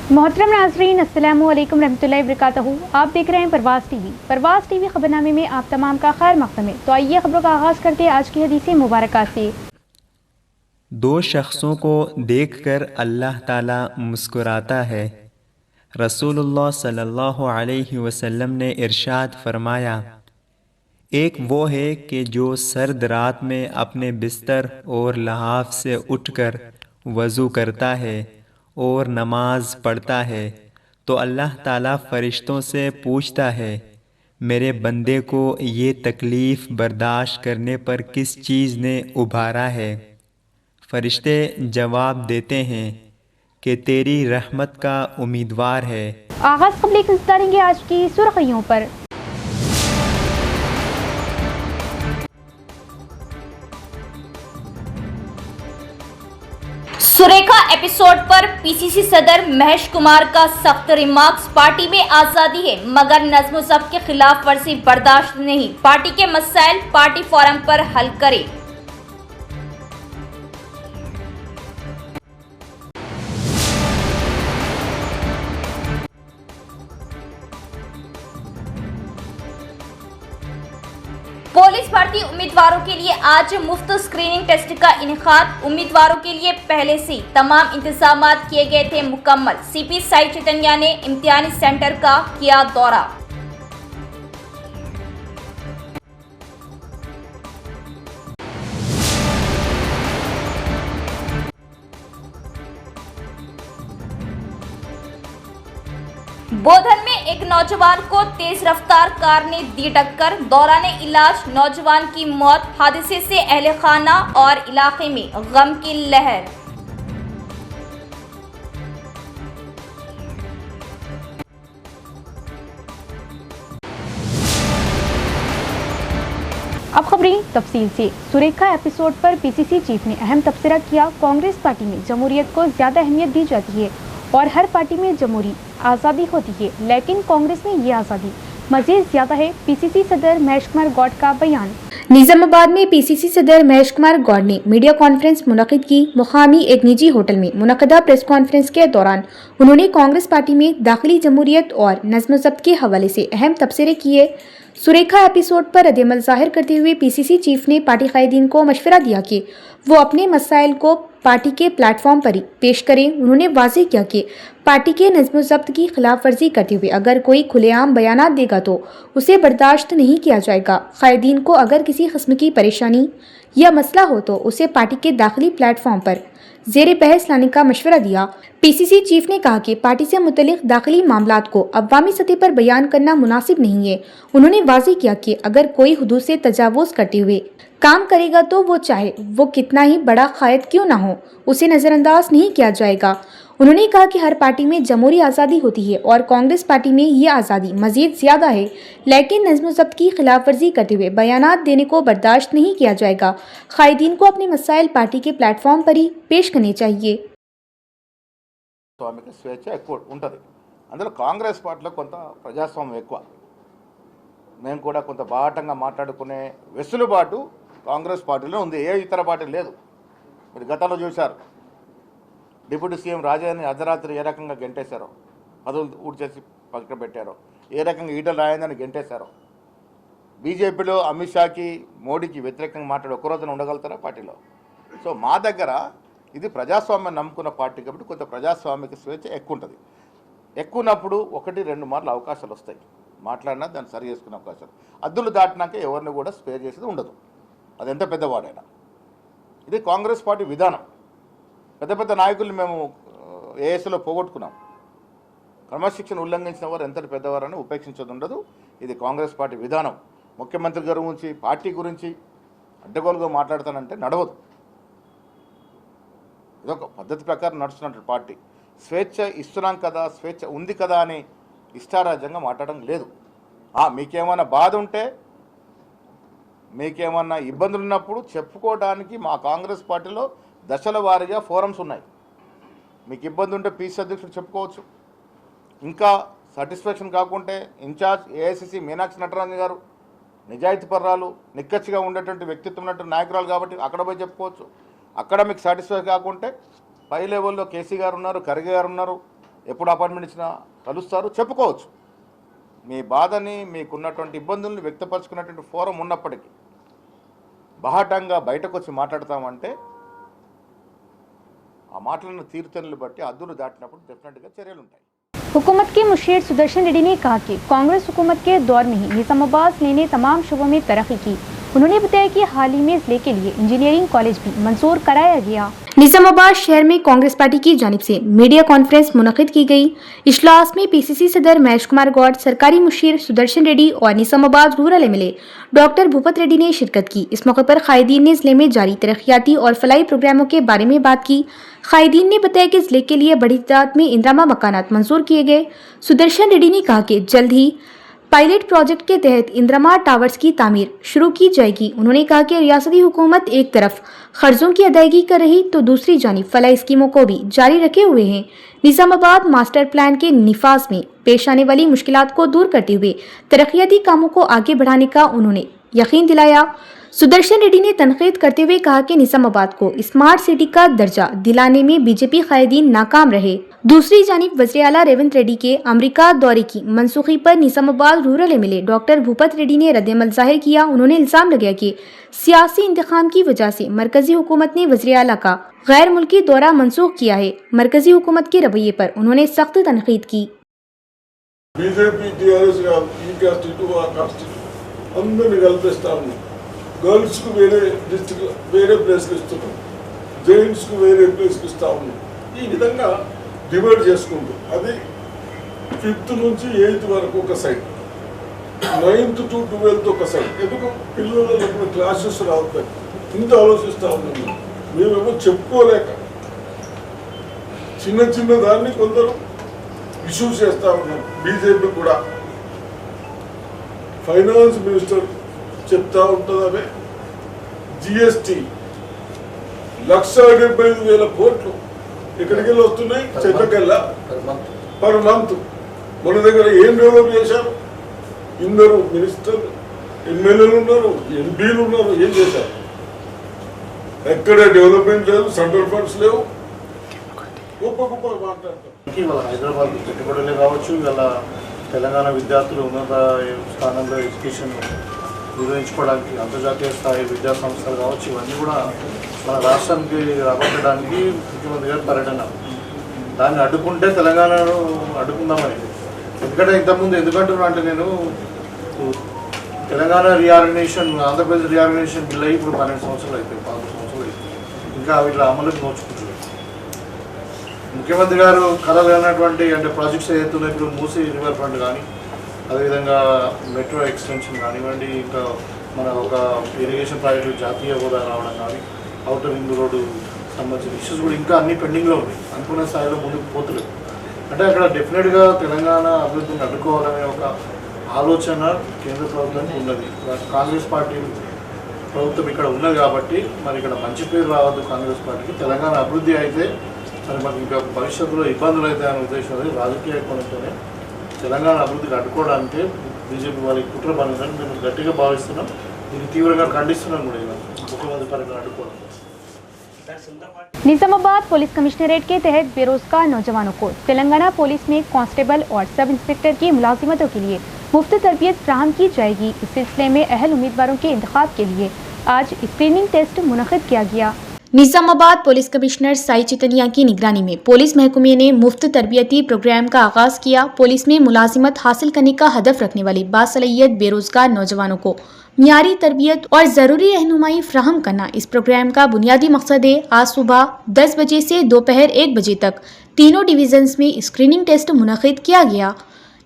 मोहतरम नाज़रीन, अस्सलामु अलैकुम रहमतुल्लाहि वबरकातुहू। आप देख रहे हैं परवाज़ टीवी। परवाज़ टीवी खबरनामे में आप तमाम का खैर मक़दम है। तो आइए खबरों का आगाज़ करते हैं आज की हदीस मुबारक से। दो शख्सों को देखकर अल्लाह ताला मुस्कुराता है। रसूलुल्लाह सल्लल्लाहु अलैहि वसल्लम ने इरशाद फरमाया, एक वो है कि जो सर्द रात में अपने बिस्तर और लहाफ से उठकर वज़ू करता है और नमाज पढ़ता है तो अल्लाह ताला फ़रिश्तों से पूछता है, मेरे बंदे को ये तकलीफ़ बर्दाश्त करने पर किस चीज़ ने उभारा है। फरिश्ते जवाब देते हैं कि तेरी रहमत का उम्मीदवार है। आगाज़ खबरें गुज़ारेंगे आज की सुर्खियों पर। सुरेखा एपिसोड पर पीसीसी सदर महेश कुमार का सख्त रिमार्क्स, पार्टी में आजादी है मगर नज्म ज़ब्त के खिलाफ वर्जी बर्दाश्त नहीं, पार्टी के मसाइल पार्टी फोरम पर हल करें। पुलिस भर्ती उम्मीदवारों के लिए आज मुफ्त स्क्रीनिंग टेस्ट का इनेकाद। उम्मीदवारों के लिए पहले से तमाम इंतजामात किए गए थे मुकम्मल। सीपी साई चैतन्या ने इम्तिहानी सेंटर का किया दौरा। बोधन में एक नौजवान को तेज रफ्तार कार ने दी टक्कर, दौरान इलाज नौजवान की मौत। हादसे से अहले खाना और इलाके में गम की लहर। अब खबरें तफसील से। सुरेखा एपिसोड पर पीसीसी चीफ ने अहम तबसरा किया। कांग्रेस पार्टी में जमहूरियत को ज्यादा अहमियत दी जाती है और हर पार्टी में जमहूरी आज़ादी होती है, लेकिन कांग्रेस में ये आज़ादी मजीद ज्यादा है। पीसीसी सदर महेश कुमार गौड़ का बयान। निजामाबाद में पीसीसी सदर महेश कुमार गौड़ ने मीडिया कॉन्फ्रेंस मुनक़िद की। मुकामी एक निजी होटल में मुनक़दा प्रेस कॉन्फ्रेंस के दौरान उन्होंने कांग्रेस पार्टी में दाखिली जमहूरियत और नज़्म ज़ब्त के हवाले से अहम तबसरे किए। सुरेखा एपिसोड पर रद्द-ए-अमल ज़ाहिर करते हुए पीसीसी चीफ ने पार्टी कायदीन को मशवरा दिया कि वो अपने मसाइल को पार्टी के प्लेटफॉर्म पर ही पेश करें। उन्होंने वाज़ेह किया कि पार्टी के नज़्म ज़ब्त की खिलाफ वर्जी करते हुए अगर कोई खुलेआम बयानात देगा तो उसे बर्दाश्त नहीं किया जाएगा। कायदीन को अगर किसी किस्म की परेशानी या मसला हो तो उसे पार्टी के दाखिली प्लेटफॉर्म पर ज़ेरे बहस लाने का मशवरा दिया। पीसीसी चीफ ने कहा कि पार्टी से मुतल्लिक दाखिली मामलात को अवामी सतह पर बयान करना मुनासिब नहीं है। उन्होंने वाज़ेह किया कि अगर कोई हुदूद से तजावुज़ करते हुए काम करेगा तो वो चाहे वो कितना ही बड़ा कायद क्यों ना हो, उसे नज़रअंदाज नहीं किया जाएगा। उन्होंने कहा कि हर पार्टी में जमहूरी आज़ादी होती है और कांग्रेस पार्टी में ये आज़ादी मजीद ज़्यादा है, लेकिन नज़्म ज़ब्त की खिलाफ वर्जी करते हुए बयानात देने को बर्दाश्त नहीं किया जाएगा। कायदीन को अपने मसाइल पार्टी के प्लेटफॉर्म पर ही पेश करने चाहिए। స్వామికి స్వేచ్ఛ ఎక్కువ ఉంటుంది. అందులో కాంగ్రెస్ పార్టీలో కొంత ప్రజాస్వామ్యం ఎక్కువ. మేము కూడా కొంత బాటంగా మాట్లాడుకునే వెసులుబాటు కాంగ్రెస్ పార్టీలో ఉంది, ఏ ఇతర పార్టీ లేదు. మీరు గతంలో చూశారు, డిప్యూటీ సీఎం రాజాని అర్ధరాత్రి ఏ రకంగా గెంటేశారో, పదవులు ఊడ్చేసి పక్కన పెట్టారో, ఏ రకంగా ఈటల రాజేంద్రని గెంటేశారో. బీజేపీలో అమిత్ షాకి మోడీకి వ్యతిరేకంగా మాట్లాడి ఒక్కరోజున ఉండగలుగుతారా పార్టీలో? సో మా దగ్గర ఇది ప్రజాస్వామ్యం నమ్ముకున్న పార్టీ కాబట్టి కొంత ప్రజాస్వామిక స్వేచ్ఛ ఎక్కువ ఉంటుంది. ఎక్కువ ఉన్నప్పుడు 1-2 మార్లు అవకాశాలు వస్తాయి, మాట్లాడినా దాన్ని సరి చేసుకునే అవకాశాలు. అద్దులు దాటినాక ఎవరిని కూడా స్పేర్ చేసేది ఉండదు, అది ఎంత పెద్దవాడైనా. ఇది కాంగ్రెస్ పార్టీ విధానం. పెద్ద పెద్ద నాయకులు మేము ఏఎస్లో పోగొట్టుకున్నాం. క్రమశిక్షణ ఉల్లంఘించిన వారు ఎంతటి పెద్దవారని ఉపేక్షించదు ఉండదు. ఇది కాంగ్రెస్ పార్టీ విధానం. ముఖ్యమంత్రి గారి గురించి పార్టీ గురించి అడ్డగోలుగా మాట్లాడతానంటే నడవదు. ఇదొక పద్ధతి ప్రకారం నడుస్తున్నట్టు పార్టీ. స్వేచ్ఛ ఇస్తున్నాం కదా, స్వేచ్ఛ ఉంది కదా అని ఇష్టారాజ్యంగా మాట్లాడడం లేదు. మీకేమైనా బాధ ఉంటే, మీకేమన్నా ఇబ్బందులు ఉన్నప్పుడు చెప్పుకోవడానికి మా కాంగ్రెస్ పార్టీలో దశల వారీగా ఫోరమ్స్ ఉన్నాయి. మీకు ఇబ్బంది ఉంటే పీసీ అధ్యక్షుడు చెప్పుకోవచ్చు. ఇంకా సాటిస్ఫాక్షన్ కాకుంటే ఇన్ఛార్జ్ ఏఐసిసి మీనాక్షి నటరాజన్ గారు నిజాయితీపర్రాలు, నిక్కచ్చిగా ఉండేటువంటి వ్యక్తిత్వం ఉన్నటువంటి నాయకురాలు కాబట్టి అక్కడ పోయి చెప్పుకోవచ్చు. అక్కడ మీకు సాటిస్ఫై కాకుంటే పై లెవెల్లో కేసీ గారు ఉన్నారు, ఖర్గే గారు ఉన్నారు, ఎప్పుడు అపాయింట్మెంట్ ఇచ్చినా కలుస్తారు, చెప్పుకోవచ్చు. మీ బాధని, మీకున్నటువంటి ఇబ్బందుల్ని వ్యక్తపరచుకున్నటువంటి ఫోరం ఉన్నప్పటికీ బహాటంగా బయటకు వచ్చి మాట్లాడతామంటే ఆ మాటలను తీరుతెన్నులు బట్టి హద్దులు దాటినప్పుడు డెఫినెట్గా చర్యలు ఉంటాయి. हुकूमत के मुशीर सुदर्शन रेड्डी ने कहा कि कांग्रेस हुकूमत के दौर में ही निजामाबाद जिले ने तमाम शोबों में तरक्की की। उन्होंने बताया कि हाल ही में जिले के लिए इंजीनियरिंग कॉलेज भी मंजूर कराया गया। निजामाबाद शहर में कांग्रेस पार्टी की जानिब से मीडिया कॉन्फ्रेंस मुनक़िद की गई। इजलास में पीसीसी सदर महेश कुमार गौड़, सरकारी मुशीर सुदर्शन रेड्डी और Nizamabad rural MLA doctor Bhupat Reddy ने शिरकत की। इस मौके पर कायदीन ने जिले में जारी तरक्याती और फलाही प्रोग्रामों के बारे में बात की। कायदीन ने बताया कि जिले के लिए बड़ी तादाद में इंदिरामा मकानात मंजूर किए गए। सुदर्शन रेड्डी ने कहा कि जल्द ही पायलट प्रोजेक्ट के तहत इंदिरामा टावर्स की तामीर शुरू की जाएगी। उन्होंने कहा कि रियासती हुकूमत एक तरफ कर्जों की अदायगी कर रही तो दूसरी जानिब फलाही स्कीमों को भी जारी रखे हुए हैं। निजामाबाद मास्टर प्लान के निफाज में पेश आने वाली मुश्किलात को दूर करते हुए तरक्याती कामों को आगे बढ़ाने का उन्होंने यकीन दिलाया। सुदर्शन रेड्डी ने तनकीद करते हुए कहा कि निजामाबाद को स्मार्ट सिटी का दर्जा दिलाने में बीजेपी कायदीन नाकाम रहे। दूसरी जानिब वज़ीर आला रेवंत रेड्डी के अमेरिका दौरे की मनसूखी पर Nizamabad rural MLA doctor Bhupat Reddy ने रद्द-ए-अमल जाहिर किया। उन्होंने इल्जाम लगाया कि सियासी इंतखाम की वजह से मरकजी हुकूमत ने वज़ीर आला का गैर मुल्की दौरा मनसूख किया है। मरकजी हुकूमत के रवैये पर उन्होंने सख्त तनकीद की। बीजेपी टीआरएस ఈ కాస్ట్ ఇటు ఆ కాస్ట్ అందరిని కల్పిస్తాము. గర్ల్స్ కు వేరే డిస్ట్రిక్ట్ వేరే ప్లేస్కి ఇస్తున్నాం, జెయింట్స్ కు వేరే ప్లేస్కి ఇస్తాము. ఈ విధంగా డివైడ్ చేసుకుంటూ అది 5th నుంచి 8th వరకు ఒక సైడ్, 9th to 12th ఒక సైడ్. ఎందుకు పిల్లలు ఇప్పుడు క్లాసెస్ రావుతాయి, ఇంత ఆలోచిస్తూ ఉన్నాము. మేమేమో చెప్పుకోలేక చిన్న చిన్న దాన్ని కొందరు ఇష్యూ చేస్తూ ఉన్నాం. బీజేపీ కూడా ఫైనాన్స్ మినిస్టర్ చెప్తా ఉంటుంది, జిఎస్టీ 1,75,000 కోట్లు ఎక్కడికి వెళ్ళి వస్తున్నాయి, చెట్లకెళ్ళా పర్ మంత్. మన దగ్గర ఏం డెవలప్ చేశారు? ఇందరు మినిస్టర్ ఎమ్మెల్యేలు ఉన్నారు, ఎంపీలు ఉన్నారు, ఏం చేశారు? ఎక్కడ డెవలప్మెంట్ లేదు, సెంట్రల్ ఫండ్స్ లేవు, గొప్ప గొప్ప మాట్లాడతారు. ఇవాళ హైదరాబాద్ పెట్టుబడులే కావచ్చు, ఇవాళ తెలంగాణ విద్యార్థులు ఉన్నత స్థానంలో ఎడ్యుకేషన్ నిర్వహించుకోవడానికి అంతర్జాతీయ స్థాయి విద్యా సంస్థలు కావచ్చు, ఇవన్నీ కూడా మన రాష్ట్రానికి రాబట్టడానికి ముఖ్యమంత్రి గారి పర్యటన. దాన్ని అడ్డుకుంటే తెలంగాణను అడ్డుకుందామని. ఎందుకంటే ఇంతకుముందు ఎందుకంటున్నా అంటే నేను Telangana reorganisation, Andhra Pradesh reorganisation bill అయ్యి ఇప్పుడు 12 సంవత్సరాలు అయిపోయి, 14 సంవత్సరాలు అయిపోయి, ఇంకా వీళ్ళ అమలుకి నోచుకుంటున్నారు. ముఖ్యమంత్రి గారు కళలు అన్నటువంటి అంటే ప్రాజెక్ట్స్ ఏదైతున్నాయి, ఇప్పుడు మూసీ రివర్ ఫ్రంట్ కానీ, అదేవిధంగా మెట్రో ఎక్స్టెన్షన్ కానివ్వండి, ఇంకా మన ఒక ఇరిగేషన్ ప్రాజెక్టు జాతీయ హోదా రావడం కానీ, అవుటర్ రింగ్ రోడ్డు సంబంధించిన ఇష్యూస్ కూడా ఇంకా అన్ని పెండింగ్లో ఉన్నాయి, అనుకున్న స్థాయిలో ముందుకు పోతలేదు. అంటే అక్కడ డెఫినెట్గా తెలంగాణ అభివృద్ధిని అడ్డుకోవాలనే ఒక ఆలోచన కేంద్ర ప్రభుత్వానికి ఉన్నది. కాంగ్రెస్ పార్టీ ప్రభుత్వం ఇక్కడ ఉన్నది కాబట్టి మరి ఇక్కడ మంచి పేరు రావద్దు కాంగ్రెస్ పార్టీకి. తెలంగాణ అభివృద్ధి అయితే మరి మనకి ఇంకా భవిష్యత్తులో ఇబ్బందులు అయితే అనే ఉద్దేశం రాజకీయ కోణంతోనే తెలంగాణ అభివృద్ధిని అడ్డుకోవడానికి బీజేపీ వాళ్ళకి కుట్ర పనులని మేము గట్టిగా భావిస్తున్నాం. దీన్ని తీవ్రంగా ఖండిస్తున్నాం కూడా ఇలా ముఖ్యమంత్రి పర్యటన అడ్డుకోవడం. निजामाबाद पुलिस कमिश्नरेट के तहत बेरोजगार नौजवानों को तेलंगाना पुलिस में कांस्टेबल और सब इंस्पेक्टर की मुलाजिमतों के लिए मुफ्त तरबियत फ्राहम की जाएगी। इस सिलसिले में अहल उम्मीदवारों के इंतखाब के लिए आज स्क्रीनिंग टेस्ट मुनक़िद किया गया। निजामाबाद पुलिस कमिश्नर साई चितनिया की निगरानी में पुलिस महकमे ने मुफ्त तरबियती प्रोग्राम का आगाज किया। पुलिस में मुलाजिमत हासिल करने का हदफ रखने वाले बासलाहियत बेरोजगार नौजवानों को मियारी तरबियत और ज़रूरी रहनुमाई फ्राहम करना इस प्रोग्राम का बुनियादी मकसद है। आज सुबह 10 बजे से दोपहर 1 बजे तक तीनों डिवीजन्स में स्क्रीनिंग टेस्ट मुनक़िद किया गया।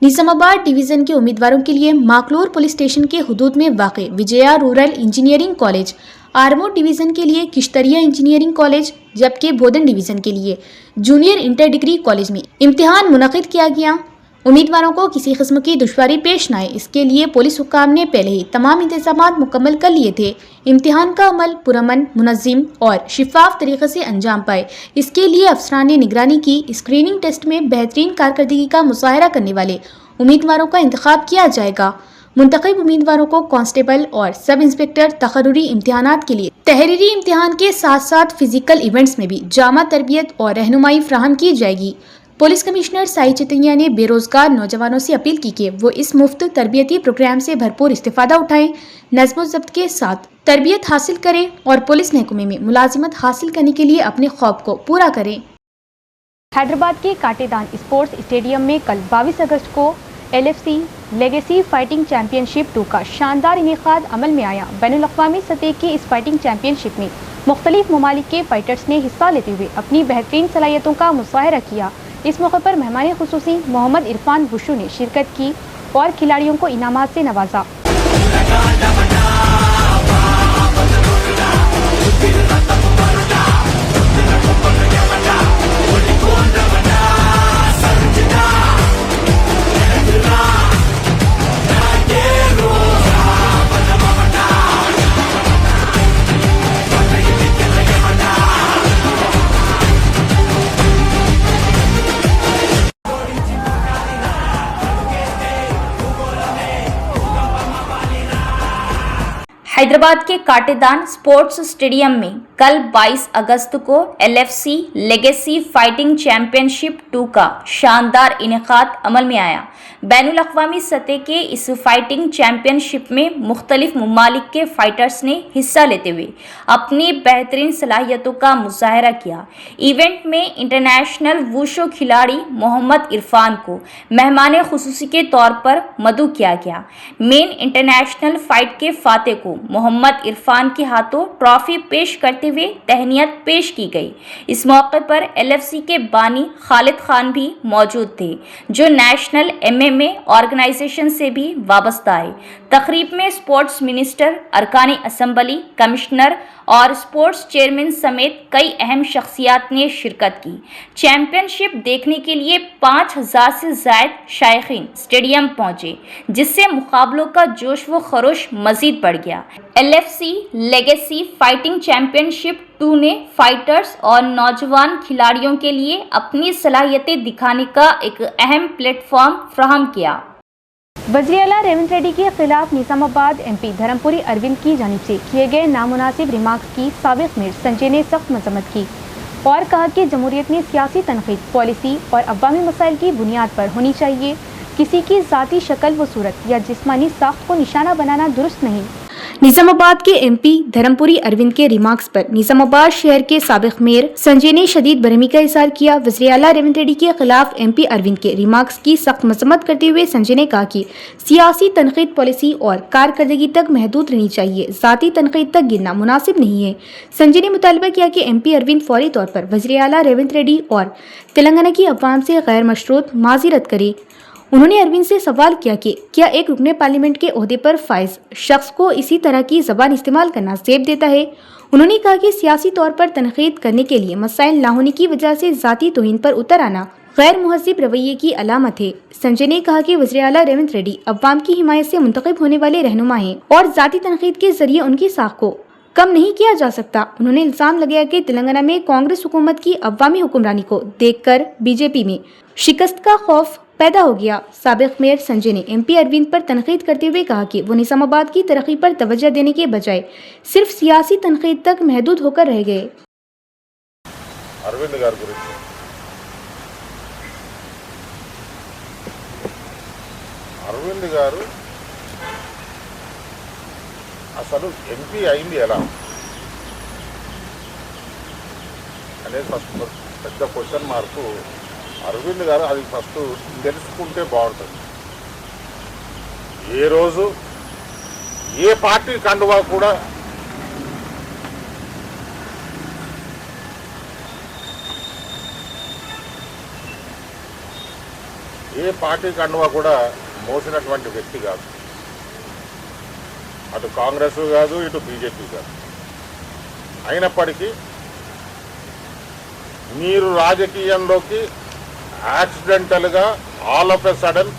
निजामाबाद डिवीज़न के उम्मीदवारों के लिए माकलूर पुलिस स्टेशन के हुदूद में वाक़े Vijaya rural engineering college, Armoor division के लिए किश्तरिया इंजीनियरिंग कॉलेज, जबकि बोधन डिवीज़न के लिए जूनियर इंटर डिग्री कॉलेज में इम्तिहान मुनक़िद किया गया। उम्मीदवारों को किसी किस्म की दुश्वारी पेश न आए, इसके लिए पुलिस हुक्काम ने पहले ही तमाम इंतज़ामात मुकम्मल कर लिए थे। इम्तिहान का अमल पुरअमन, मुनज़्ज़िम और शिफाफ तरीक़े से अंजाम पाए, इसके लिए अफसरान ने निगरानी की। स्क्रीनिंग टेस्ट में बेहतरीन कारकर्दगी का मुज़ाहरा करने वाले उम्मीदवारों का इंतखाब किया जाएगा। मुंतखब उम्मीदवारों को कांस्टेबल और सब इंस्पेक्टर तकर्रुरी इम्तिहानात के लिए तहरीरी इम्तिहान के साथ साथ फिजिकल इवेंट्स में भी जामा तरबियत और रहनुमाई फ्राहम की जाएगी। पुलिस कमिश्नर साई चैतन्या ने बेरोजगार नौजवानों से अपील की कि वो इस मुफ्त तरबियती प्रोग्राम से भरपूर इस्तेफादा उठाएं, नज़्म ज़ब्त के साथ तरबियत हासिल करें और पुलिस महकमे में मुलाजिमत हासिल करने के लिए अपने ख्वाब को पूरा करें। हैदराबाद के काटेदान स्पोर्ट्स स्टेडियम में कल 22 अगस्त को LFC लेगेसी फाइटिंग चैंपियनशिप 2 का शानदार इनेकाद अमल में आया। बैनुल-अक़वामी सतह की इस फाइटिंग चैंपियनशिप में मुख्तलिफ ममालिक के फाइटर्स ने हिस्सा लेते हुए अपनी बेहतरीन सलाहियतों का मुज़ाहरा किया। इस मौके पर मेहमान खुसूसी मोहम्मद इरफान बुशू ने शिरकत की और खिलाड़ियों को इनामात से नवाजा। हैदराबाद के काटेदान स्पोर्ट्स स्टेडियम में कल 22 अगस्त को LFC लेगेसी फाइटिंग चैंपियनशिप 2 का शानदार इनेकाद अमल में आया। बैनुल-अक़वामी सतह के इस फाइटिंग चैंपियनशिप में मुख्तलिफ ममालिक के फाइटर्स ने हिस्सा लेते हुए अपनी बेहतरीन सलाहियतों का मुज़ाहरा किया। इवेंट में इंटरनेशनल वुशू खिलाड़ी मोहम्मद इरफान को मेहमान खुसूसी के तौर पर मदऊ किया गया। मेन इंटरनेशनल फाइट के फाते को मोहम्मद इरफान के हाथों ट्रॉफी पेश करते हुए तहनीयत पेश की गई। इस मौके पर LFC के बानी खालिद खान भी मौजूद थे, जो नेशनल MMA ऑर्गेनाइजेशन से भी वाबस्ता है। तकरीब में स्पोर्ट्स मिनिस्टर, अरकानी असम्बली, कमिश्नर और स्पोर्ट्स चेयरमैन समेत कई अहम शख्सियात ने शिरकत की। चैंपियनशिप देखने के लिए 5000 से ज़ायद शायकीन स्टेडियम पहुंचे, जिससे मुकाबलों का जोश व खरोश मजीद बढ़ गया। LFC लेगेसी फाइटिंग चैंपियनशिप 2 ने फाइटर्स और नौजवान खिलाड़ियों के लिए अपनी सलाहियतें दिखाने का एक अहम प्लेटफॉर्म फराहम किया। वज़ीर आला रेवंत रेड्डी के खिलाफ निज़ामाबाद MP धर्मपुरी अरविंद की जानिब से किए गए नामुनासिब रिमार्क्स की साबिक़ मेयर संजय ने सख्त मज़म्मत की और कहा कि जमहूरियत में सियासी तनक़ीद पॉलिसी और अवामी मसाइल की बुनियाद पर होनी चाहिए। किसी की ज़ाती शक्ल व सूरत या जिस्मानी साख्त को निशाना बनाना दुरुस्त नहीं। निज़ामाबाद के MP धर्मपुरी अरविंद के रिमार्क्स पर निज़ामाबाद शहर के साबिक़ मेयर संजय ने शदीद बरहमी का इज़हार किया। वज़ीर आला रेवंत रेड्डी के खिलाफ MP अरविंद के रिमार्क्स की सख्त मज़म्मत करते हुए संजय ने कहा कि सियासी तनक़ीद पॉलिसी और कारकर्दगी तक महदूद रहनी चाहिए, ज़ाती तनक़ीद तक गिरना मुनासिब नहीं है। संजय ने मुतालबा किया कि MP अरविंद फौरी तौर पर वज़ीर आला रेवंत रेड्डी और तेलंगाना की अवाम से गैर मशरूत माज़रत करे। उन्होंने अरविंद से सवाल किया कि क्या एक रुकने पार्लियामेंट के ओहदे पर फाइज शख्स को इसी तरह की ज़बान इस्तेमाल करना ज़ेब देता है। उन्होंने कहा कि सियासी तौर पर तनक़ीद करने के लिए मसाइल ना होने की वजह से ज़ाती तौहीन पर उतर आना गैर मुहज़्ज़िब रवैये की अलामत है। संजय ने कहा कि वज़ीर आला रेवंत रेड्डी अवाम की हिमायत से मुंतखब होने वाले रहनुमा हैं और ज़ाती तनक़ीद के जरिए उनकी साख को कम नहीं किया जा सकता। उन्होंने इल्ज़ाम लगाया कि तेलंगाना में कांग्रेस हुकूमत की अवामी हुक्मरानी को देखकर BJP में शिकस्त का खौफ पैदा हो गया। साबिक़ मेयर संजय ने MP अरविंद पर तनक़ीद करते हुए कहा कि वो निज़ामाबाद की तरक्की पर तवज्जो देने के बजाय सिर्फ सियासी तनक़ीद तक महदूद होकर रह गए। అరవింద్ గారి గురించి అరవింద్ గారు అసలు MP అయింది ఎలా అనేది ఫస్ట్ పెద్ద క్వశ్చన్ మార్కు. అరవింద్ గారు అది ఫస్ట్ తెలుసుకుంటే బాగుంటుంది. ఏ రోజు ఏ పార్టీ కండువా కూడా మోసినటువంటి వ్యక్తి కాదు. అటు కాంగ్రెస్ కాదు, ఇటు BJP కాదు. అయినప్పటికీ మీరు రాజకీయంలోకి యాక్సిడెంటల్గా all of a sudden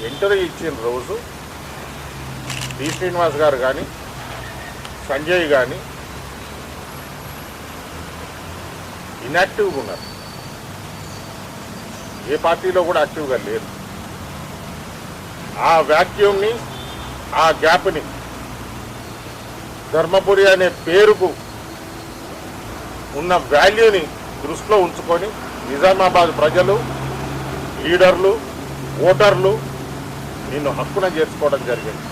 entry ఇచ్చిన రోజు డి శ్రీనివాస్ గారు కానీ, సంజయ్ కానీ ఇన్యాక్టివ్గా ఉన్నారు. ఏ పార్టీలో కూడా యాక్టివ్గా లేరు. ఆ వ్యాక్యూమ్ని, ఆ గ్యాప్ని ధర్మపురి అనే పేరుకు ఉన్న వాల్యూని దృష్టిలో ఉంచుకొని నిజామాబాద్ ప్రజలు లీడర్లు ఓటర్లు నిన్ను హక్కున చేర్చుకోవడం జరిగింది.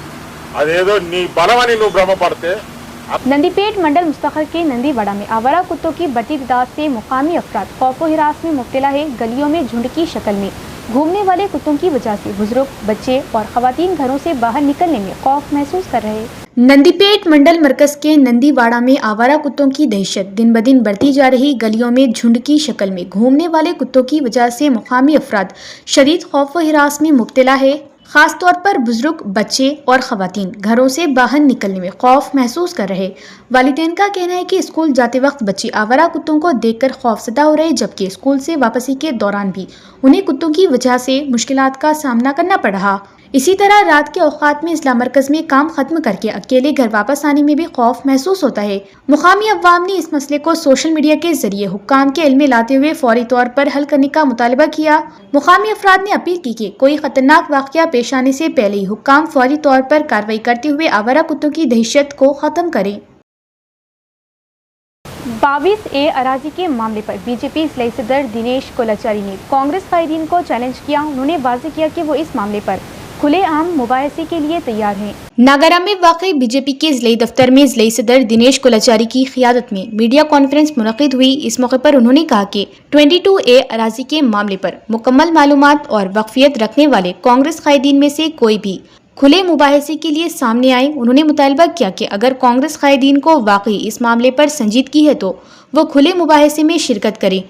అదేదో నీ బలమని నువ్వు భ్రమపడితే. नंदीपेट मंडल मुस्तखर के नंदीवाड़ा में आवारा कुत्तों की बढ़ती तादाद से मुकामी अफराद खौफ व हिरास में मुब्तला है। गलियों में झुंड की शक्ल में घूमने वाले कुत्तों की वजह से बुजुर्ग, बच्चे और खवातीन घरों से बाहर निकलने में खौफ महसूस कर रहे हैं। नंदीपेट मंडल मरकज के नंदीवाड़ा में आवारा कुत्तों की दहशत दिन ब दिन बढ़ती जा रही। गलियों में झुंड की शक्ल में घूमने वाले कुत्तों की वजह से मुकामी अफराद शदीद खौफ व हिरास में मुब्तला है। खास तौर पर बुजुर्ग, बच्चे और खवातीन घरों से बाहर निकलने में खौफ महसूस कर रहे। वालिदैन का कहना है कि स्कूल जाते वक्त बच्चे आवारा कुत्तों को देखकर खौफजदा हो रहे, जबकि स्कूल से वापसी के दौरान भी उन्हें कुत्तों की वजह से मुश्किलात का सामना करना पड़ रहा। इसी तरह रात के औकात में इस्लाम मरकज में काम खत्म करके अकेले घर वापस आने में भी खौफ महसूस होता है। मुकामी अवाम ने इस मसले को सोशल मीडिया के जरिए हुक्काम के इल्म में लाते हुए फौरी तौर पर हल करने का मुतालबा किया। मुकामी अफराद ने अपील की कि कोई खतरनाक वाक़या पेश आने से पहले ही हुक्काम फौरी तौर पर कार्रवाई करते हुए आवारा कुत्तों की दहशत को खत्म करें। 22A अराजी के मामले पर बीजेपी जिला सदर दिनेश कोलाचारी ने कांग्रेस कायदीन को चैलेंज किया। उन्होंने वाज़ेह किया कि वो इस मामले पर खुले आम मुबाहिसे के लिए तैयार हैं। नागरा में वाक़ई बीजेपी के जिले दफ्तर में जिले सदर दिनेश कोलाचारी की क़ियादत में मीडिया कॉन्फ्रेंस मुनक़िद हुई। इस मौके पर उन्होंने कहा कि 22A अराजी के मामले पर मुकम्मल मालूमात और वक्फियत रखने वाले कांग्रेस कायदीन में से कोई भी खुले मुबाहिसे के लिए सामने आए। उन्होंने मुतालबा किया कि अगर कांग्रेस कायदीन को वाकई इस मामले पर संजीदगी है तो वो खुले मुबाहिसे में शिरकत करें।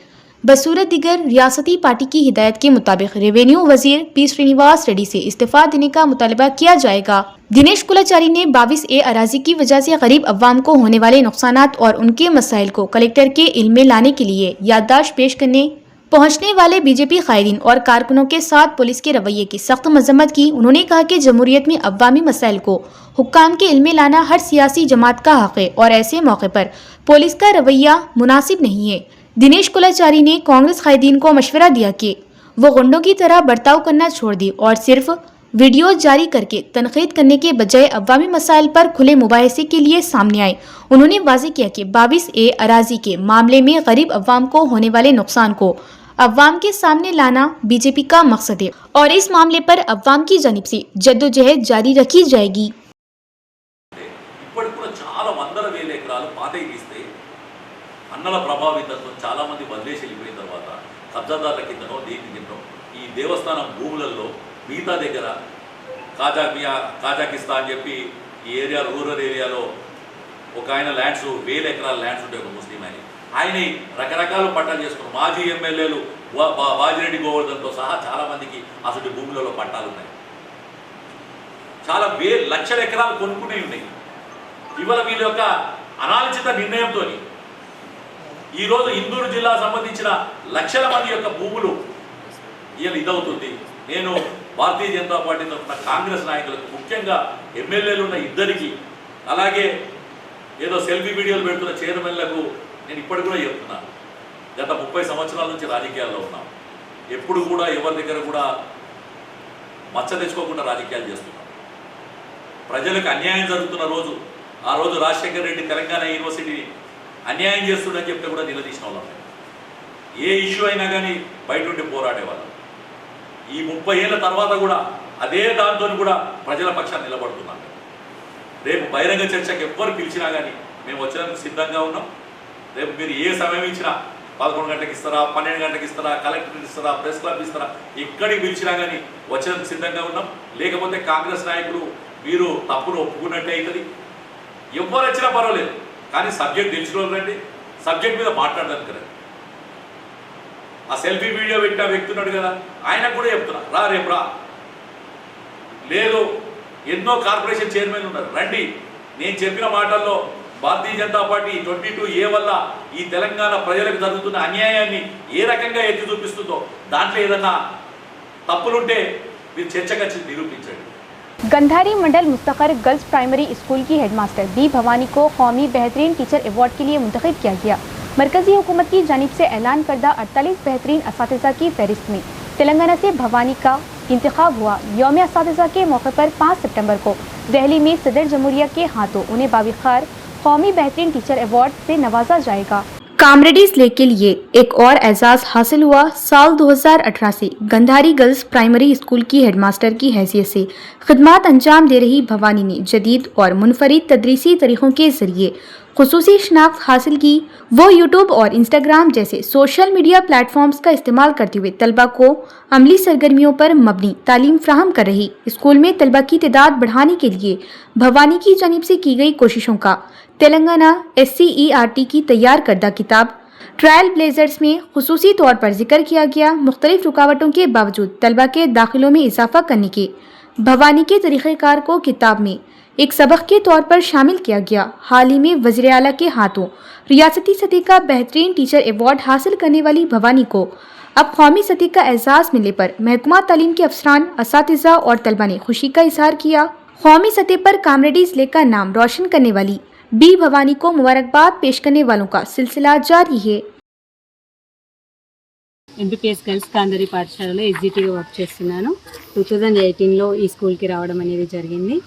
बसूरत दिगर रियासती पार्टी की हिदायत के मुताबिक रेवेन्यू वजीर पी श्रीनिवास रेड्डी से इस्तीफा देने का मुतालबा किया जाएगा। दिनेश कोलाचारी ने 22A अराजी की वजह से गरीब अवाम को होने वाले नुकसानात और उनके मसाइल को कलेक्टर के इल्म में लाने के लिए याददाश्त पेश करने पहुंचने वाले बीजेपी कायदीन और कारकुनों के साथ पुलिस के रवैये की सख्त मजम्मत की। उन्होंने कहा कि जमहूरियत में अवामी मसाइल को हुक्काम के इल्म में लाना हर सियासी जमात का हक है और ऐसे मौके पर पुलिस का रवैया मुनासिब नहीं है। दिनेश कोलाचारी ने कांग्रेस कायदीन को मशवरा दिया कि वो गुंडों की तरह बर्ताव करना छोड़ दी और सिर्फ वीडियो जारी करके तनकीद करने के बजाय अवामी मसाइल पर खुले मुबाहिसे के लिए सामने आए। उन्होंने वाज़ेह किया कि 22A अराजी के मामले में गरीब अवाम को होने वाले नुकसान को अवाम के सामने लाना बीजेपी का मकसद है और इस मामले पर अवाम की जानिब से जद्दोजहद जारी रखी जाएगी। అన్నల ప్రభావితంతో చాలామంది వదిలేసి వెళ్ళిపోయిన తర్వాత కబ్జాదారుల కిందనో దేని కిందనో ఈ దేవస్థానం భూములలో మిగతా దగ్గర కాజాకిస్తాన్ అని చెప్పి ఈ ఏరియా రూరల్ ఏరియాలో ఒక ఆయన ల్యాండ్స్ 1000 ఎకరాల ల్యాండ్స్ ఉంటాయి ఒక ముస్లిం ఆయన రకరకాల పట్టాలు చేసుకున్నారు. మాజీ ఎమ్మెల్యేలు వాజిరెడ్డి గోవర్ధన్తో సహా చాలామందికి అసలు భూములలో పట్టాలు ఉన్నాయి. చాలా లక్షల ఎకరాలు కొనుక్కునే ఉన్నాయి. ఇవాళ వీళ్ళ యొక్క అనాలోచిత నిర్ణయంతో ఈరోజు ఇందూరు జిల్లా సంబంధించిన లక్షల మంది యొక్క భూములు ఇలా ఇదవుతుంది. నేను భారతీయ జనతా పార్టీ తరఫున కాంగ్రెస్ నాయకులకు, ముఖ్యంగా ఎమ్మెల్యేలు ఉన్న ఇద్దరికి, అలాగే ఏదో సెల్ఫీ వీడియోలు పెడుతున్న చైర్మన్లకు నేను ఇప్పటికి కూడా చెప్తున్నాను, గత 30 సంవత్సరాల నుంచి రాజకీయాల్లో ఉన్నాం. ఎప్పుడు కూడా ఎవరి దగ్గర కూడా మచ్చ తెచ్చుకోకుండా రాజకీయాలు చేస్తున్నాం. ప్రజలకు అన్యాయం జరుగుతున్న రోజు, ఆ రోజు రాజశేఖర్ రెడ్డి తెలంగాణ యూనివర్సిటీని అన్యాయం చేస్తుండని చెప్తే కూడా నిలదీసిన వాళ్ళం. ఏ ఇష్యూ అయినా కానీ బయట ఉండి పోరాడేవాళ్ళం. ఈ 30 ఏళ్ళ తర్వాత కూడా అదే దాంతో కూడా ప్రజల పక్షాన్ని నిలబడుతున్నాం. రేపు బహిరంగ చర్చకు ఎవ్వరు పిలిచినా కానీ మేము వచ్చేందుకు సిద్ధంగా ఉన్నాం. రేపు మీరు ఏ సమయం ఇచ్చినా 11 గంటలకు ఇస్తారా, 12 గంటలకు ఇస్తారా, కలెక్టరేట్ ఇస్తారా, ప్రెస్ క్లబ్ ఇస్తారా, ఎక్కడికి పిలిచినా కానీ వచ్చేందుకు సిద్ధంగా ఉన్నాం. లేకపోతే కాంగ్రెస్ నాయకులు మీరు తప్పును ఒప్పుకున్నట్టే అవుతుంది. ఎవరు వచ్చినా పర్వాలేదు, కానీ సబ్జెక్ట్ తెలిసిన రండి, సబ్జెక్ట్ మీద మాట్లాడడానికి రండి. ఆ సెల్ఫీ వీడియో పెట్టిన వ్యక్తి ఉన్నాడు కదా, ఆయనకు కూడా చెప్తున్నా, రేపు రా. లేదు, ఎన్నో కార్పొరేషన్ చైర్మన్ ఉన్నారు, రండి. నేను చెప్పిన మాటల్లో భారతీయ జనతా పార్టీ 22A వల్ల ఈ తెలంగాణ ప్రజలకు జరుగుతున్న అన్యాయాన్ని ఏ రకంగా ఎత్తి చూపిస్తుందో దాంట్లో ఏదన్నా తప్పులుంటే మీరు చర్చకొచ్చి నిరూపించండి. गंधारी मंडल मुस्तखर गर्ल्स प्राइमरी स्कूल की हेडमास्टर बी भवानी को कौमी बेहतरीन टीचर अवार्ड के लिए मुंतखब किया गया। मरकजी हुकूमत की जानिब से ऐलान करदा 48 बेहतरीन असातिज़ा की फहरिस्त में तेलंगाना से भवानी का इंतखाब हुआ। यौम असातिज़ा के मौके पर 5 सितंबर को दिल्ली में सदर जमहूरिया के हाथों उन्हें बाविखार कौमी बेहतरीन टीचर अवार्ड से नवाजा जाएगा। कामरेडी जिले के लिए एक और एजाज हासिल हुआ। साल 2018 से गंधारी गर्ल्स प्राइमरी स्कूल की हेडमास्टर की हैसियत से खिदमत अंजाम दे रही भवानी ने जदीद और मुनफरिद तदरीसी तरीक़ों के ज़रिए खुसूसी शनाख्त हासिल की। वो यूट्यूब और इंस्टाग्राम जैसे सोशल मीडिया प्लेटफॉर्म्स का इस्तेमाल करते हुए तलबा को अमली सरगर्मियों पर मबनी तालीम फ्राहम कर रही। स्कूल में तलबा की तादाद बढ़ाने के लिए भवानी की जानिब से की गई कोशिशों का तेलंगाना SCERT की तैयार करदा किताब ट्रायल ब्लेजर्स में खुसूसी तौर पर जिक्र किया गया। मुख्तलिफ रुकावटों के बावजूद तलबा के दाखिलों में इजाफा करने के भवानी के तरीक़ेकार को किताब में एक सबक के तौर पर शामिल किया गया। हाल ही में वज़ीर आला के हाथों रियासती सतह का बेहतरीन टीचर एवॉर्ड हासिल करने वाली भवानी को अब कौमी सतह का एजाज़ मिलने पर महकमा तालीम के अफसरान, असातिज़ा और तलबा ने खुशी का इजहार किया। कौमी सतह पर कामरेडी जिले का नाम रोशन करने वाली बी भवानी को मुबारकबाद पेश करने वालों का सिलसिला जारी है। ఎంపీపీఎస్ గర్ల్స్ గాంధారి పాఠశాలలో ఎగ్జిక్యూటివ్గా వర్క్ చేస్తున్నాను. 2018లో ఈ స్కూల్కి రావడం అనేది జరిగింది.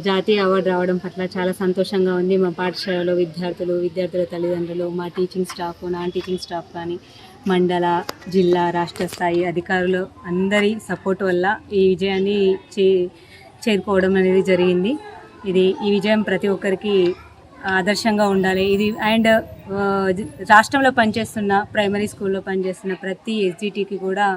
జాతీయ అవార్డు రావడం పట్ల చాలా సంతోషంగా ఉంది. మా పాఠశాలలో విద్యార్థుల తల్లిదండ్రులు, మా teaching staff, non teaching staff కానీ, మండల, జిల్లా, రాష్ట్ర స్థాయి అధికారులు అందరి సపోర్ట్ వల్ల ఈ విజయాన్ని చేరుకోవడం అనేది జరిగింది. ఈ విజయం ప్రతి ఒక్కరికి ఆదర్శంగా ఉండాలి. ఇది అండ్ రాష్ట్రంలో పనిచేస్తున్న ప్రైమరీ స్కూల్లో పనిచేస్తున్న ప్రతి ఎస్జిటికి కూడా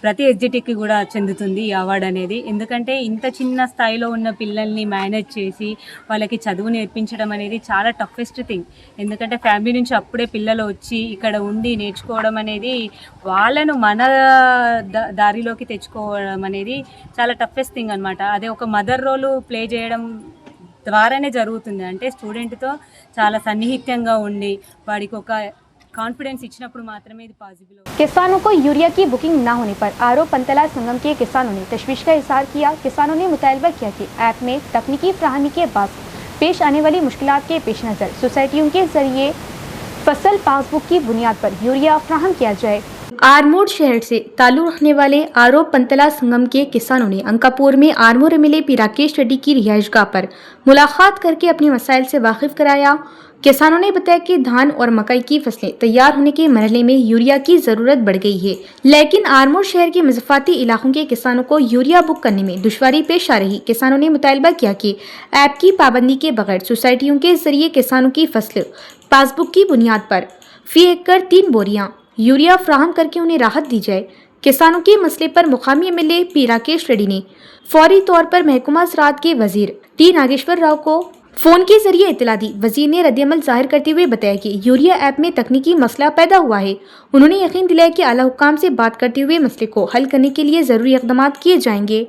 ప్రతి ఎస్జిటికి కూడా చెందుతుంది ఈ అవార్డు అనేది. ఎందుకంటే ఇంత చిన్న స్థాయిలో ఉన్న పిల్లల్ని మేనేజ్ చేసి వాళ్ళకి చదువు నేర్పించడం అనేది చాలా టఫెస్ట్ థింగ్. ఎందుకంటే ఫ్యామిలీ నుంచి అప్పుడే పిల్లలు వచ్చి ఇక్కడ ఉండి నేర్చుకోవడం అనేది, వాళ్ళను మన దారిలోకి తెచ్చుకోవడం అనేది చాలా టఫెస్ట్ థింగ్ అనమాట. అదే ఒక మదర్ రోల్ ప్లే చేయడం ద్వారానే జరుగుతుంది. అంటే స్టూడెంట్తో చాలా సన్నిహితంగా ఉండి వాడికి ఒక कॉन्फिडेंस इచ్చినప్పుడు మాత్రమే ఇది పాసిబుల్. किसानों को यूरिया की बुकिंग न होने पर आरो पंतला संगम के किसानों ने तशवीश का इजहार किया। किसानों ने मुतालबा किया कि ऐप में तकनीकी फ्राहमी के बाद पेश आने वाली मुश्किलात के पेश नज़र सोसाइटियों के जरिए फसल पासबुक की बुनियाद पर यूरिया फ्राहम किया जाए। आरमोड़ शहर से ताल्लुक़ रखने वाले आरो पंतला संगम के किसानों ने अंकापुर में आरमोड़ MLA पी राकेश रेड्डी की रिहाइशगाह पर मुलाकात करके अपने मसाइल से वाकिफ कराया। किसानों ने बताया कि धान और मकई की फसलें तैयार होने के मरहले में यूरिया की ज़रूरत बढ़ गई है, लेकिन आरमोड़ शहर के मुज़फ़्फ़ाती इलाकों के किसानों को यूरिया बुक करने में दुश्वारी पेश आ रही। किसानों ने मुतालबा किया कि ऐप की पाबंदी के बगैर सोसाइटियों के जरिए किसानों की फसल पासबुक की बुनियाद पर फी एकड़ 3 बोरियां यूरिया फ्राहम करके उन्हें राहत दी जाए। किसानों के मसले पर मुकामी MLA पी राकेश रेड्डी ने फौरी तौर पर महकमा ज़राअत के वजीर टी नागेश्वर राव को फ़ोन के जरिए इतला दी। वजीर ने रद्दअमल जाहिर करते हुए बताया कि यूरिया ऐप में तकनीकी मसला पैदा हुआ है। उन्होंने यकीन दिलाया कि आला हुक्काम से बात करते हुए मसले को हल करने के लिए ज़रूरी इक़दाम किए जाएंगे।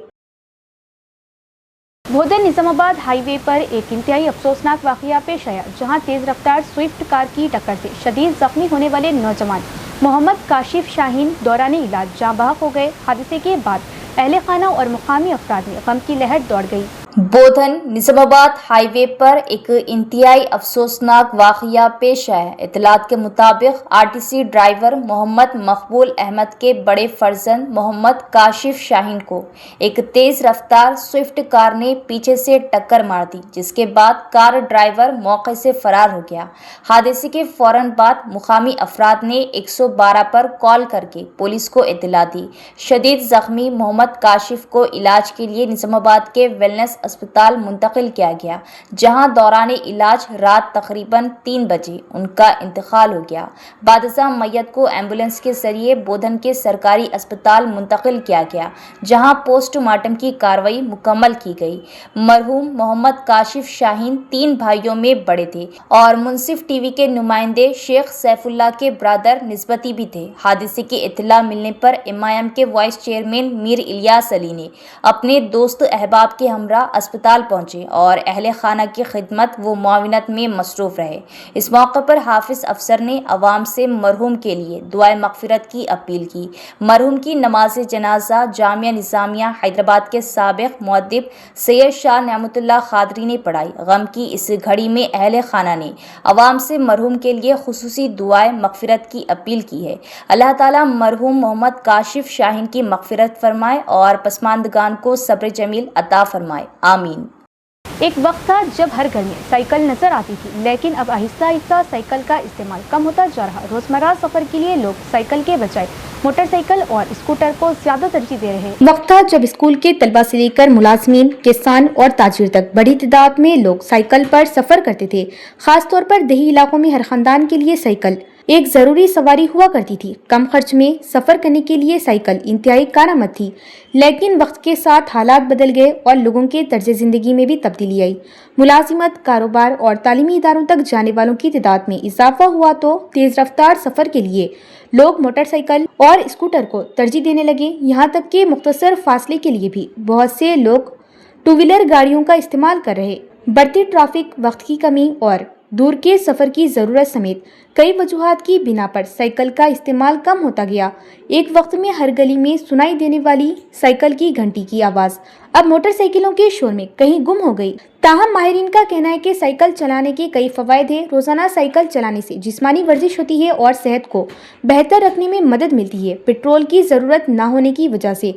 बोधन निज़ामाबाद हाईवे पर एक इंतहाई अफसोसनाक वाक़या पेश आया, जहां तेज़ रफ्तार स्विफ्ट कार की टक्कर से शदीद ज़ख्मी होने वाले नौजवान मोहम्मद काशिफ शाहीन दौरान इलाज जाँ बहक हो गए। हादसे के बाद अहले खाना और मुकामी अफराद में गम की लहर दौड़ गई। बोधन निज़ामाबाद हाईवे पर एक इंतहाई अफसोसनाक वाक़या पेश आया। इतलात के मुताबिक RTC ड्राइवर मोहम्मद मकबूल अहमद के बड़े फर्जंद मोहम्मद काशिफ शाहीन को एक तेज़ रफ्तार स्विफ्ट कार ने पीछे से टक्कर मार दी, जिसके बाद कार ड्राइवर मौके से फरार हो गया। हादसे के फ़ौरन बाद मुकामी अफराद ने 112 पर कॉल करके पुलिस को इतला दी। शदीद ज़ख्मी मोहम्मद काशिफ को इलाज के लिए निज़ामाबाद के वेलनेस अस्पताल मुंतकिल किया गया, जहां दौरान इलाज रात तकरीबन 3 बजे उनका इंतकाल हो गया। बादशाह मैयत को एम्बुलेंस के जरिए बोधन के सरकारी अस्पताल मुंतकिल किया गया, जहां पोस्टमार्टम की कार्रवाई मुकम्मल की गई। मरहूम मोहम्मद काशिफ शाहीन 3 भाइयों में बड़े थे और मुंसिफ टीवी के नुमाइंदे शेख सैफुल्लाह के ब्रदर निस्बती भी थे। हादसे की इत्तला मिलने पर MIM के वाइस चेयरमैन मीर इलियास अली ने अपने दोस्त अहबाब के हमरा अस्पताल पहुंचे और अहले खाना की खिदमत व मुआविनत में मसरूफ़ रहे। इस मौके पर हाफिज अफसर ने अवाम से मरहूम के लिए दुआए मगफिरत की अपील की। मरहूम की नमाज जनाजा जामिया निज़ामिया हैदराबाद के साबिक़ मुअद्दिब सैयद शाह नेमतुल्लाह खादरी ने पढ़ाई। गम की इस घड़ी में अहले खाना ने अवाम से मरहूम के लिए खुसूसी दुआए मगफिरत की अपील की है। अल्लाह ताला मरहूम मोहम्मद काशिफ शाहीन की मगफिरत फरमाए और पसमानदगान को सब्र जमील अता फरमाए। आमीन। ایک وقت تھا جب ہر گھر میں سائیکل نظر آتی تھی، لیکن اب آہستہ آہستہ سائیکل کا استعمال کم ہوتا جا رہا۔ روزمرہ سفر کے لیے لوگ سائیکل کے بجائے موٹر سائیکل اور اسکوٹر کو زیادہ ترجیح دے رہے ہیں۔ وقت تھا جب اسکول کے طلبہ سے لے کر ملازمین، کسان اور تاجر تک بڑی تعداد میں لوگ سائیکل پر سفر کرتے تھے۔ خاص طور پر دیہی علاقوں میں ہر خاندان کے لیے سائیکل ایک ضروری سواری ہوا کرتی تھی۔ کم خرچ میں سفر کرنے کے لیے سائیکل انتہائی کارآمد تھی، لیکن وقت کے ساتھ حالات بدل گئے اور لوگوں کے طرز زندگی میں بھی تبدیلی آئی۔ ملازمت، کاروبار اور تعلیمی اداروں تک جانے والوں کی تعداد میں اضافہ ہوا تو تیز رفتار سفر کے لیے لوگ موٹر سائیکل اور اسکوٹر کو ترجیح دینے لگے۔ یہاں تک کہ مختصر فاصلے کے لیے بھی بہت سے لوگ ٹو ویلر گاڑیوں کا استعمال کر رہے۔ بڑھتی ٹریفک، وقت کی کمی اور دور کے سفر کی ضرورت سمیت کئی وجوہات کی بنا پر سائیکل کا استعمال کم ہوتا گیا۔ ایک وقت میں ہر گلی میں سنائی دینے والی سائیکل کی گھنٹی کی آواز اب موٹر سائیکلوں کے شور میں کہیں گم ہو گئی۔ تاہم ماہرین کا کہنا ہے کہ سائیکل چلانے کے کئی فوائد ہیں۔ روزانہ سائیکل چلانے سے جسمانی ورزش ہوتی ہے اور صحت کو بہتر رکھنے میں مدد ملتی ہے۔ پیٹرول کی ضرورت نہ ہونے کی وجہ سے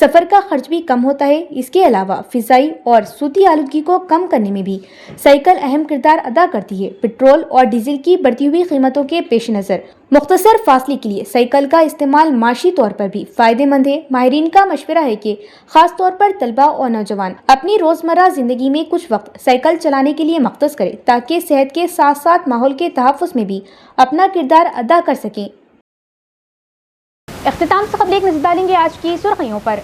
سفر کا خرچ بھی کم ہوتا ہے۔ اس کے علاوہ فضائی اور صوتی آلودگی کو کم کرنے میں بھی سائیکل اہم کردار ادا کرتی ہے۔ پیٹرول اور ڈیزل کی بڑھتی ہوئی قیمتوں کے پیش نظر مختصر فاصلے کے لیے سائیکل کا استعمال معاشی طور پر بھی فائدہ مند ہے۔ ماہرین کا مشورہ ہے کہ خاص طور پر طلبہ اور نوجوان اپنی روزمرہ زندگی میں کچھ وقت سائیکل چلانے کے لیے مختص کریں تاکہ صحت کے ساتھ ساتھ ماحول کے تحفظ میں بھی اپنا کردار ادا کر سکیں۔ اختتام سے قبل ایک نظر ڈالیں گے آج کی سرخیوں پر۔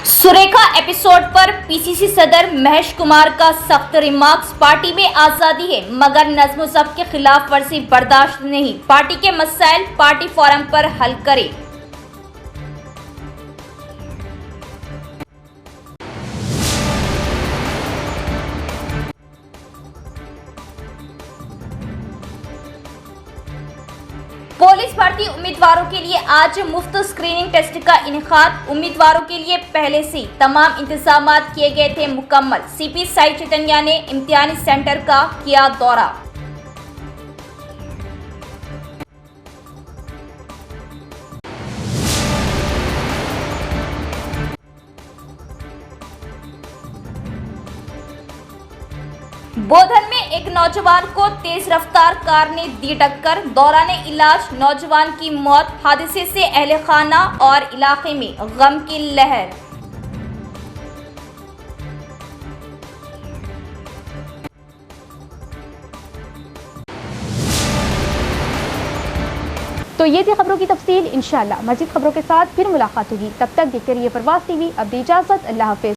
سریکھا ایپیسوڈ پر پی سی سی صدر مہیش کمار کا سخت ریمارکس، پارٹی میں آزادی ہے مگر نظم و ضبط کے خلاف ورزی برداشت نہیں، پارٹی کے مسائل پارٹی فورم پر حل کرے۔ پولیس بھرتی امیدواروں کے لیے آج مفت اسکریننگ ٹیسٹ کا انعقاد، امیدواروں کے لیے پہلے سے تمام انتظامات کیے گئے تھے مکمل۔ سی پی سائی چیتنیا نے امتحانی سینٹر کا کیا دورہ۔ بودھن میں ایک نوجوان کو تیز رفتار کار نے دی ٹکر، دوران علاج نوجوان کی موت، حادثے سے اہل خانہ اور علاقے میں غم کی لہر۔ تو یہ تھی خبروں کی تفصیل۔ انشاءاللہ مزید خبروں کے ساتھ پھر ملاقات ہوگی، تب تک دیکھتے رہیے پرواز ٹی وی۔ اب دی اجازت، اللہ حافظ۔